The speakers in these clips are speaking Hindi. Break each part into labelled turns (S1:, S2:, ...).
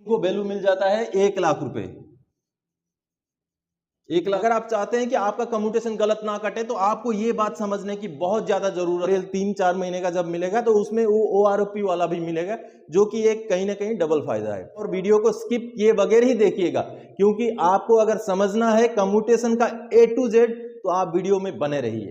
S1: को वैल्यू मिल जाता है 1 लाख रुपए। 1 लाख। अगर आप चाहते हैं कि आपका कम्यूटेशन गलत ना कटे तो आपको ये बात समझने की बहुत ज्यादा जरूरत है। 3-4 महीने का जब मिलेगा तो उसमें वो OROP वाला भी मिलेगा, जो कि एक कहीं ना कहीं डबल फायदा है। और वीडियो को स्किप किए बगैर ही देखिएगा, क्योंकि आपको अगर समझना है कम्यूटेशन का A to Z तो आप वीडियो में बने रहिए।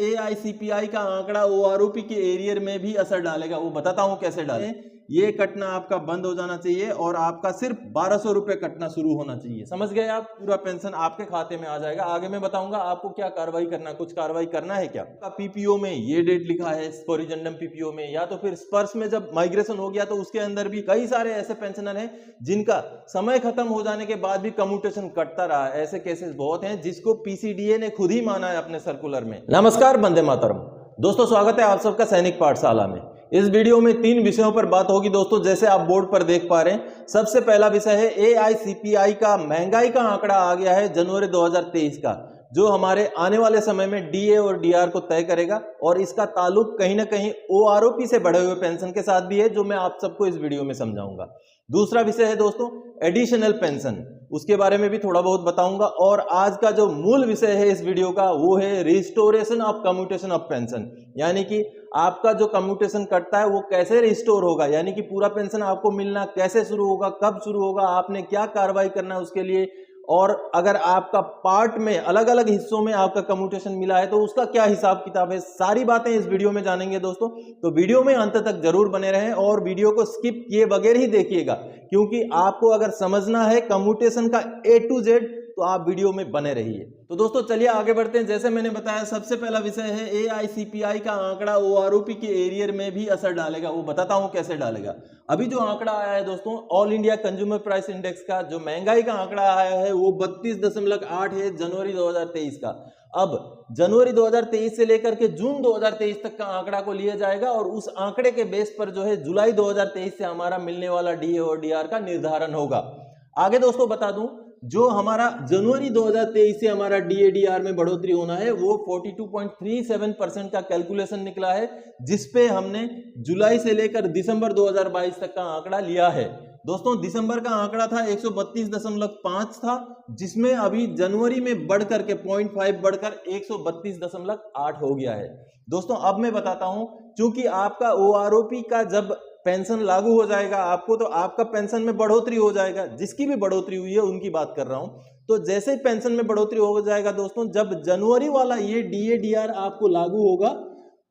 S1: AICPI का आंकड़ा OROP के एरियर में भी असर डालेगा, वो बताता हूं कैसे डालें। ये कटना आपका बंद हो जाना चाहिए और आपका सिर्फ 1200 रुपए कटना शुरू होना चाहिए। समझ गए आप? पूरा पेंशन आपके खाते में आ जाएगा। आगे मैं बताऊंगा आपको क्या कार्रवाई करना, कुछ कार्रवाई करना है क्या। PPO में ये डेट लिखा है, स्पोरिजेंडम PPO में, या तो फिर स्पर्श में जब माइग्रेशन हो गया तो उसके अंदर भी कई सारे ऐसे पेंशनर हैं जिनका समय खत्म हो जाने के बाद भी कम्यूटेशन कटता रहा। ऐसे केसेस बहुत हैं जिसको PCDA ने खुद ही माना है अपने सर्कुलर में। नमस्कार, वंदे मातरम दोस्तों, स्वागत है आप सबका सैनिक पाठशाला में। इस वीडियो में 3 विषयों पर बात होगी दोस्तों, जैसे आप बोर्ड पर देख पा रहे हैं। सबसे पहला विषय है AICPI का महंगाई का आंकड़ा आ गया है जनवरी 2023 का, जो हमारे आने वाले समय में DA और DR को तय करेगा, और इसका ताल्लुक कहीं ना कहीं OROP से बढ़े हुए पेंशन के साथ भी है, जो मैं आप सबको इस वीडियो में समझाऊंगा। दूसरा विषय है दोस्तों एडिशनल पेंशन, उसके बारे में भी थोड़ा बहुत बताऊंगा। और आज का जो मूल विषय है इस वीडियो का वो है restoration of commutation of pension, यानी कि आपका जो कम्यूटेशन कटता है वो कैसे रिस्टोर होगा, यानी कि पूरा पेंशन आपको मिलना कैसे शुरू होगा, कब शुरू होगा, आपने क्या कार्रवाई करना है उसके लिए, और अगर आपका पार्ट में अलग अलग हिस्सों में आपका कम्यूटेशन मिला है तो उसका क्या हिसाब किताब है। सारी बातें इस वीडियो में जानेंगे दोस्तों, तो वीडियो में अंत तक जरूर बने रहें और वीडियो को स्किप किए बगैर ही देखिएगा, क्योंकि आपको अगर समझना है कम्यूटेशन का A to Z तो आप वीडियो में बने रहिए। तो दोस्तों चलिए आगे बढ़ते हैं। जैसे मैंने बताया, सबसे पहला विषय है AICPI का आंकड़ा OROP के एरियर में भी असर डालेगा, वो बताता हूं कैसे डालेगा। अभी जो आंकड़ा आया है दोस्तों all India consumer price index का, जो महंगाई का आंकड़ा आया है वो 32.8 है जनवरी 2023 का। अब जनवरी 2023 से लेकर के जून 2023 तक का आंकड़ा को लिया जाएगा, और उस आंकड़े के बेस पर जो है जुलाई 2023 से हमारा मिलने वाला DA और DR का निर्धारण होगा। आगे दोस्तों बता दूं, जो हमारा जनवरी 2023 से हमारा DA/DR में बढ़ोतरी होना है वो 42.37% का कैलकुलेशन निकला है, जिसपे हमने जुलाई से लेकर दिसंबर 2022 तक का आंकड़ा लिया है। दोस्तों दिसंबर का आंकड़ा था 132.5 था, जिसमें अभी जनवरी में बढ़ करके 0.5 बढ़कर 132.8 हो गया है। दोस्तों अब मैं बताता हूं, क्योंकि आपका OROP का जब पेंशन लागू हो जाएगा आपको, तो आपका पेंशन में बढ़ोतरी हो जाएगा। जिसकी भी बढ़ोतरी हुई है उनकी बात कर रहा हूं। तो जैसे ही पेंशन में बढ़ोतरी हो जाएगा दोस्तों, जब जनवरी वाला ये DA/DR आपको लागू होगा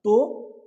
S1: तो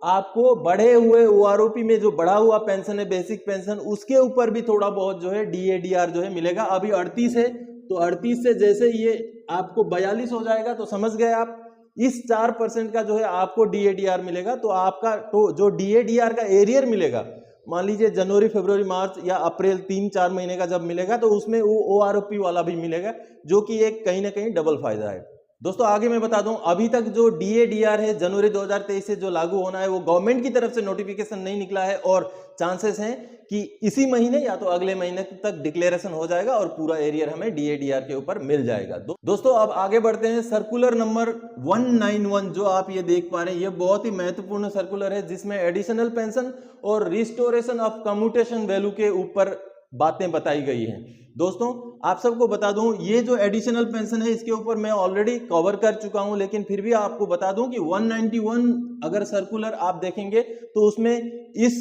S1: आपको बढ़े हुए OROP में जो बढ़ा हुआ पेंशन है, बेसिक पेंशन, उसके ऊपर भी थोड़ा बहुत जो है DA/DR जो है मिलेगा। अभी 38 है, तो 38 से जैसे ये आपको 42 हो जाएगा तो समझ गए आप, इस 4% का जो है आपको DA/DR मिलेगा। तो आपका तो जो DA/DR का एरियर मिलेगा, मान लीजिए जनवरी, फरवरी, मार्च या अप्रैल 3-4 महीने का जब मिलेगा तो उसमें वो OROP वाला भी मिलेगा, जो कि एक कहीं ना कहीं डबल फायदा है। दोस्तों आगे मैं बता दूं, अभी तक जो DA/DR है जनवरी 2023 से जो लागू होना है वो गवर्नमेंट की तरफ से नोटिफिकेशन नहीं निकला है, और चांसेस हैं कि इसी महीने या तो अगले महीने तक डिक्लेरेशन हो जाएगा और पूरा एरियर हमें DA/DR के ऊपर मिल जाएगा। दोस्तों अब आगे बढ़ते हैं। सर्कुलर नंबर 191 जो आप ये देख पा रहे हैं, ये बहुत ही महत्वपूर्ण सर्कुलर है, जिसमें एडिशनल पेंशन और रिस्टोरेशन ऑफ कम्यूटेशन वैल्यू के ऊपर बातें बताई गई हैं। दोस्तों आप सबको बता दूं, ये जो एडिशनल पेंशन है इसके ऊपर मैं ऑलरेडी कवर कर चुका हूं, लेकिन फिर भी आपको बता दूं कि 191 अगर सर्कुलर आप देखेंगे तो उसमें इस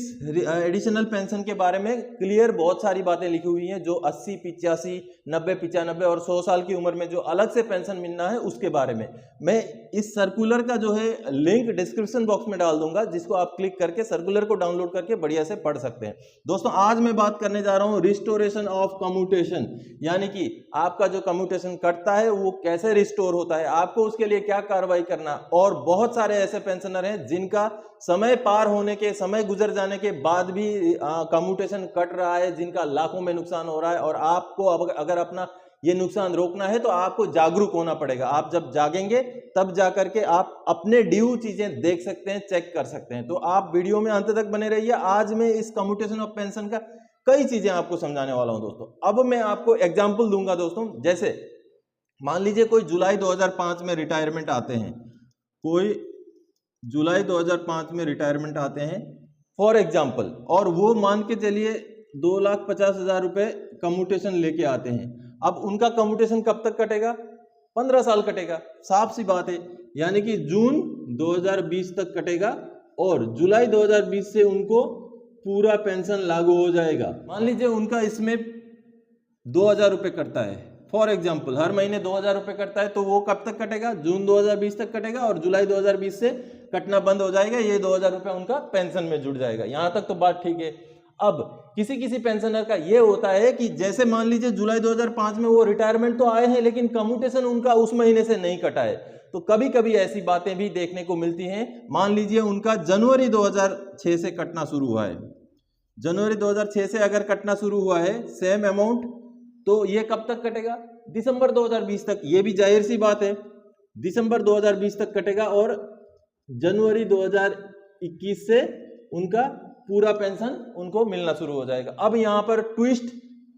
S1: एडिशनल पेंशन के बारे में क्लियर बहुत सारी बातें लिखी हुई हैं, जो 80, 85, 90, 95 और 100 साल की उम्र में जो अलग से पेंशन मिलना है उसके बारे में। मैं इस सर्कुलर का जो है लिंक डिस्क्रिप्शन बॉक्स में डाल दूंगा, जिसको आप क्लिक करके सर्कुलर को डाउनलोड करके बढ़िया से पढ़ सकते हैं। दोस्तों आज मैं बात करने जा रहा हूं रिस्टोरेशन ऑफ कम्यूटेशन, यानी कि आपका जो कम्यूटेशन कटता है वो कैसे रिस्टोर होता है, आपको उसके लिए क्या कार्रवाई करना। और बहुत सारे ऐसे पेंशनर हैं जिनका समय पार होने के, समय गुजर जाने के बाद भी कम्यूटेशन कट रहा है, जिनका लाखों में नुकसान हो रहा है। और आपको अगर अपना ये नुकसान रोकना है तो आपको जागरूक होना पड़ेगा। आप जब जागेंगे तब जाकर के आप अपने ड्यू चीजें देख सकते हैं, चेक कर सकते हैं। तो आप वीडियो में अंत तक बने रहिए। आज मैं इस कम्यूटेशन ऑफ पेंशन का कई चीजें आपको समझाने वाला हूं दोस्तों। अब मैं आपको एग्जाम्पल दूंगा दोस्तों। जैसे मान लीजिए कोई जुलाई 2005 में रिटायरमेंट आते हैं, कोई जुलाई 2005 में रिटायरमेंट आते हैं फॉर एग्जाम्पल, और वो मान के चलिए 2,50,000 रुपए कम्यूटेशन लेके आते हैं। अब उनका कम्यूटेशन कब तक कटेगा? 15 साल कटेगा, साफ सी बात है। यानी कि जून 2020 तक कटेगा और जुलाई 2020 से उनको पूरा पेंशन लागू हो जाएगा। मान लीजिए उनका इसमें 2,000 रुपये कटता है, फॉर एग्जाम्पल हर महीने 2,000 रुपये कटता है, तो वो कब तक कटेगा? जून 2020 तक कटेगा और जुलाई 2020 से कटना बंद हो जाएगा। ये 2,000 रुपये उनका पेंशन में जुड़ जाएगा। यहां तक तो बात ठीक है। अब किसी किसी पेंशनर का ये होता है कि जैसे मान लीजिए जुलाई 2005 में वो रिटायरमेंट तो आए हैं, लेकिन कम्यूटेशन उनका उस महीने से नहीं कटा है। तो कभी कभी ऐसी बातें भी देखने को मिलती हैं। मान लीजिए उनका जनवरी 2006 से कटना शुरू हुआ है, जनवरी 2006 से अगर कटना शुरू हुआ है सेम अमाउंट, तो ये कब तक कटेगा? दिसंबर 2020 तक। ये भी जाहिर सी बात है, दिसंबर 2020 तक कटेगा और जनवरी 2021 से उनका पूरा पेंशन उनको मिलना शुरू हो जाएगा। अब यहां पर ट्विस्ट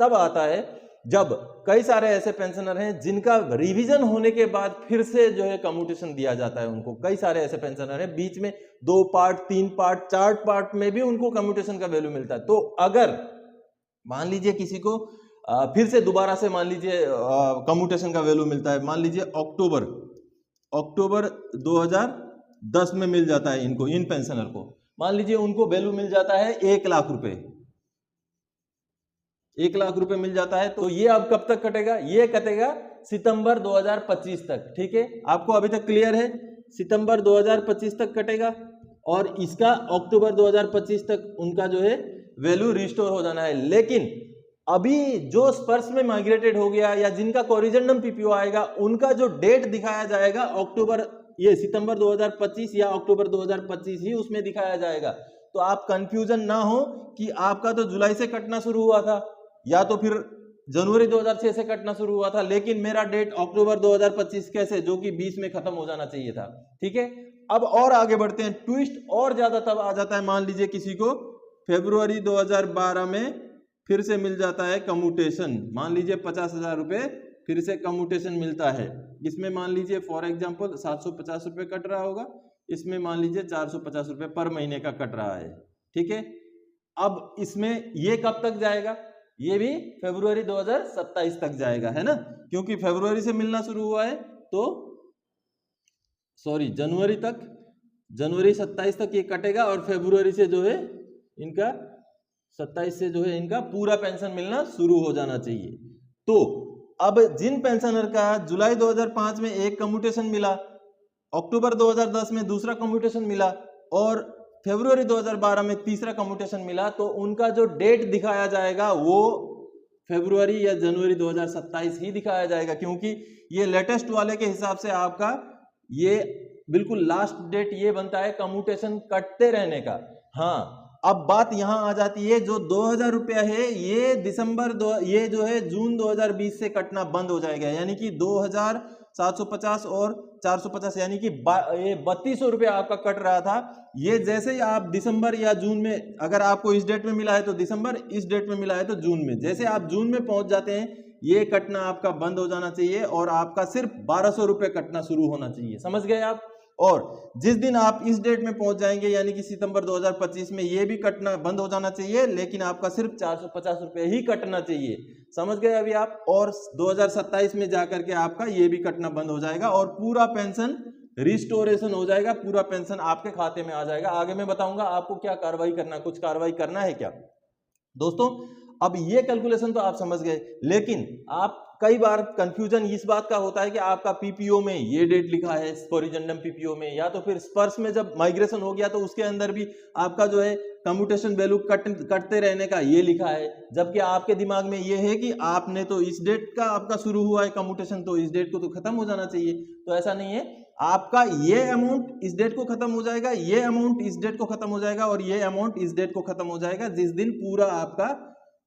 S1: तब आता है जब कई सारे ऐसे पेंशनर हैं जिनका रिवीजन होने के बाद फिर से जो है कम्यूटेशन दिया जाता है उनको। कई सारे ऐसे पेंशनर हैं, बीच में 2 पार्ट, 3 पार्ट, 4 पार्ट में भी उनको कम्यूटेशन का वैल्यू मिलता है। तो अगर मान लीजिए किसी को फिर से दोबारा से मान लीजिए कम्यूटेशन का वैल्यू मिलता है, मान लीजिए अक्टूबर 2010 में मिल जाता है इनको, इन पेंशनर को मान लीजिए उनको वैल्यू मिल जाता है 1 लाख रुपए, 1 लाख रुपए मिल जाता है। तो ये अब कब तक कटेगा? ये कटेगा सितंबर 2025 तक। ठीक है, आपको अभी तक क्लियर है? सितंबर 2025 तक कटेगा और इसका अक्टूबर 2025 तक उनका जो है वैल्यू रिस्टोर हो जाना है। लेकिन अभी जो स्पर्श में माइग्रेटेड हो गया या जिनका कोरिजेंडम पीपीओ आएगा, उनका जो डेट दिखाया जाएगा सितंबर 2025 या अक्टूबर 2025 ही उसमें दिखाया जाएगा। तो आप कंफ्यूजन ना हो कि आपका तो जुलाई से कटना शुरू हुआ था या तो फिर जनवरी 2006 से कटना शुरू हुआ था, लेकिन मेरा डेट अक्टूबर 2025 कैसे, जो कि 20 में खत्म हो जाना चाहिए था। ठीक है, अब और आगे बढ़ते हैं। ट्विस्ट और ज्यादा तब आ जाता है, मान लीजिए किसी को फरवरी 2012 में फिर से मिल जाता है कम्यूटेशन, मान लीजिए 50,000 रुपए फिर से कम्यूटेशन मिलता है। इसमें मान लीजिए फॉर एग्जांपल 750 रुपए कट रहा होगा, इसमें मान लीजिए 450 रुपए पर महीने का कट रहा है। ठीक है, अब इसमें ये कब तक जाएगा? ये भी फरवरी 2027 तक जाएगा, है ना, क्योंकि फरवरी से मिलना शुरू हुआ है तो जनवरी 27 तक ये कटेगा और फरवरी से जो है इनका 27 से जो है इनका पूरा पेंशन मिलना शुरू हो जाना चाहिए। तो अब जिन पेंशनर का जुलाई 2005 में एक कम्यूटेशन मिला, अक्टूबर 2010 में दूसरा कम्यूटेशन मिला और फरवरी 2012 में तीसरा कम्यूटेशन मिला, तो उनका जो डेट दिखाया जाएगा वो फरवरी या जनवरी 2027 ही दिखाया जाएगा, क्योंकि ये लेटेस्ट वाले के हिसाब से आपका ये बिल्कुल लास्ट डेट ये बनता है कम्यूटेशन कटते रहने का। हाँ, अब बात यहां आ जाती है, जो 2,000 रुपया है ये ये जो है जून 2020 से कटना बंद हो जाएगा, यानी कि 2,750 और 450 यानी कि ये 3,200 रुपया आपका कट रहा था। ये जैसे ही आप दिसंबर या जून में, अगर आपको इस डेट में मिला है तो दिसंबर, इस डेट में मिला है तो जून में, जैसे आप जून में पहुंच जाते हैं ये कटना आपका बंद हो जाना चाहिए और आपका सिर्फ 1,200 रुपये कटना शुरू होना चाहिए। समझ गए आप? और जिस दिन आप इस डेट में पहुंच जाएंगे यानी कि सितंबर 2025 में, ये भी कटना बंद हो जाना चाहिए, लेकिन आपका सिर्फ 450 रुपये ही कटना चाहिए। समझ गए अभी आप? और 2027 में जाकर के आपका ये भी कटना बंद हो जाएगा और पूरा पेंशन रिस्टोरेशन हो जाएगा, पूरा पेंशन आपके खाते में आ जाएगा। आगे मैं बताऊंगा आपको क्या कार्रवाई करना, कुछ कार्रवाई करना है क्या। दोस्तों, अब ये कैलकुलेशन तो आप समझ गए, लेकिन आप कई बार कंफ्यूजन इस बात का होता है कि आपका पीपीओ में ये डेट लिखा है, कोरिजेंडम पीपीओ में, या तो फिर स्पर्श में जब माइग्रेशन हो गया तो उसके अंदर भी आपका जो है कम्यूटेशन वैल्यू कटते रहने का ये लिखा है, जबकि आपके दिमाग में ये है कि आपने तो इस डेट का आपका शुरू हुआ है कम्यूटेशन, तो इस डेट को तो खत्म हो जाना चाहिए। तो ऐसा नहीं है, आपका ये अमाउंट इस डेट को खत्म हो जाएगा, ये अमाउंट इस डेट को खत्म हो जाएगा और ये अमाउंट इस डेट को खत्म हो जाएगा, जिस दिन पूरा आपका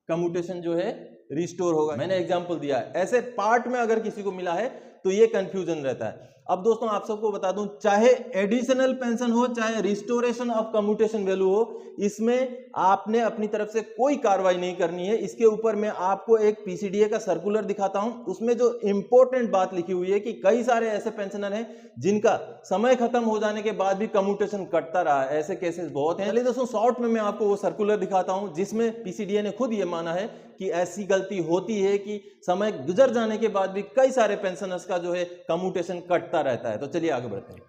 S1: कम्यूटेशन जो है रिस्टोर होगा। मैंने एग्जांपल दिया है। ऐसे पार्ट में अगर किसी को मिला है तो ये कंफ्यूजन रहता है। अब दोस्तों आप सबको बता दूं, चाहे एडिशनल पेंशन हो चाहे रिस्टोरेशन ऑफ कम्यूटेशन वैल्यू हो, इसमें आपने अपनी तरफ से कोई कार्रवाई नहीं करनी है। इसके ऊपर मैं आपको एक पीसीडीए का सर्कुलर दिखाता हूं, उसमें जो इंपॉर्टेंट बात लिखी हुई है कि कई सारे ऐसे पेंशनर हैं जिनका समय खत्म हो जाने के बाद भी कम्यूटेशन कटता रहा, ऐसे केसेस बहुत हैं। चलिए दोस्तों शॉर्ट में मैं आपको वो सर्कुलर दिखाता हूं जिसमें पीसीडीए ने खुद ये माना है कि ऐसी गलती होती है कि समय गुजर जाने के बाद भी कई सारे पेंशनर्स का जो है कम्यूटेशन कटता रहता है। तो चलिए आगे बढ़ते हैं।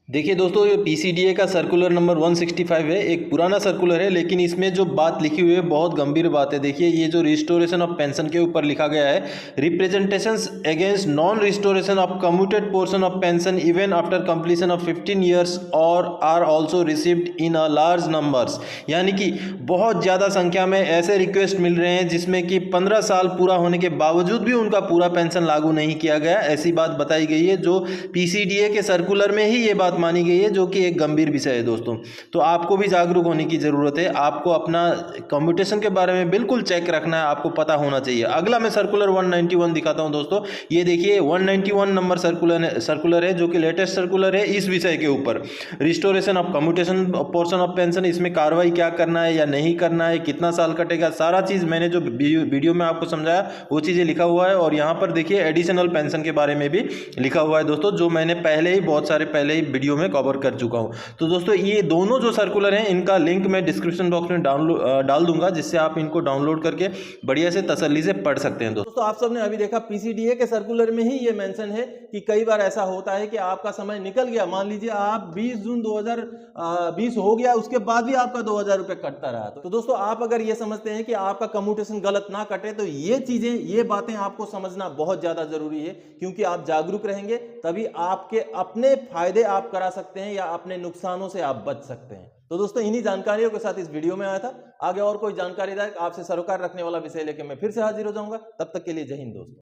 S2: देखिए दोस्तों, ये पीसीडीए का सर्कुलर नंबर 165 है, एक पुराना सर्कुलर है, लेकिन इसमें जो बात लिखी हुई है बहुत गंभीर बात है। देखिए ये जो रिस्टोरेशन ऑफ पेंशन के ऊपर लिखा गया है, representations against non restoration of commuted portion of pension even after completion of 15 years और are also received in a large numbers. यानी कि बहुत ज़्यादा संख्या में ऐसे रिक्वेस्ट मिल रहे हैं जिसमें कि 15 साल पूरा होने के बावजूद भी उनका पूरा पेंशन लागू नहीं किया गया, ऐसी बात बताई गई है जो पीसीडीए के सर्कुलर में ही ये बात मानी गई है, जो कि एक गंभीर विषय है दोस्तों। तो आपको भी जागरूक होने की ज़रूरत है, आपको अपना कम्यूटेशन के बारे में बिल्कुल चेक रखना है, आपको पता होना चाहिए। अगला मैं सर्कुलर 191 दिखाता हूं दोस्तों। ये देखिए 191 नंबर सर्कुलर है जो कि लेटेस्ट सर्कुलर है इस विषय के ऊपर, restoration of commutation portion of pension. इसमें कार्रवाई क्या करना है या नहीं करना है, कितना साल कटेगा, सारा चीज़ मैंने जो वीडियो में आपको समझाया वो चीज़ें लिखा हुआ है। और यहाँ पर देखिए एडिशनल पेंशन के बारे में भी लिखा हुआ है दोस्तों, जो मैंने बहुत सारे पहले ही वीडियो में कवर कर चुका हूं। तो दोस्तों ये दोनों जो सर्कुलर हैं इनका लिंक मैं डिस्क्रिप्शन बॉक्स में डाल दूंगा, जिससे आप इनको डाउनलोड करके बढ़िया से तसल्ली से पढ़ सकते हैं।
S1: दोस्तों आप सबने अभी देखा पीसीडीए के सर्कुलर में ही ये मेंशन है कि कई बार ऐसा होता है कि आपका समय निकल गया, मान लीजिए आप 20 जून 2020 हो गया, उसके बाद भी आपका 2000 रुपये कटता रहा। तो दोस्तों आप अगर ये समझते हैं कि आपका कम्यूटेशन गलत ना कटे, तो ये चीजें ये बातें आपको समझना बहुत ज्यादा जरूरी है, क्योंकि आप जागरूक रहेंगे तभी आपके अपने फायदे आप करा सकते हैं या अपने नुकसानों से आप बच सकते हैं। तो दोस्तों इन्हीं जानकारियों के साथ इस वीडियो में आया था। आगे और कोई जानकारीदायक आपसे सरोकार रखने वाला विषय लेकर मैं फिर से हाजिर हो जाऊंगा। तब तक के लिए जय हिंद दोस्तों।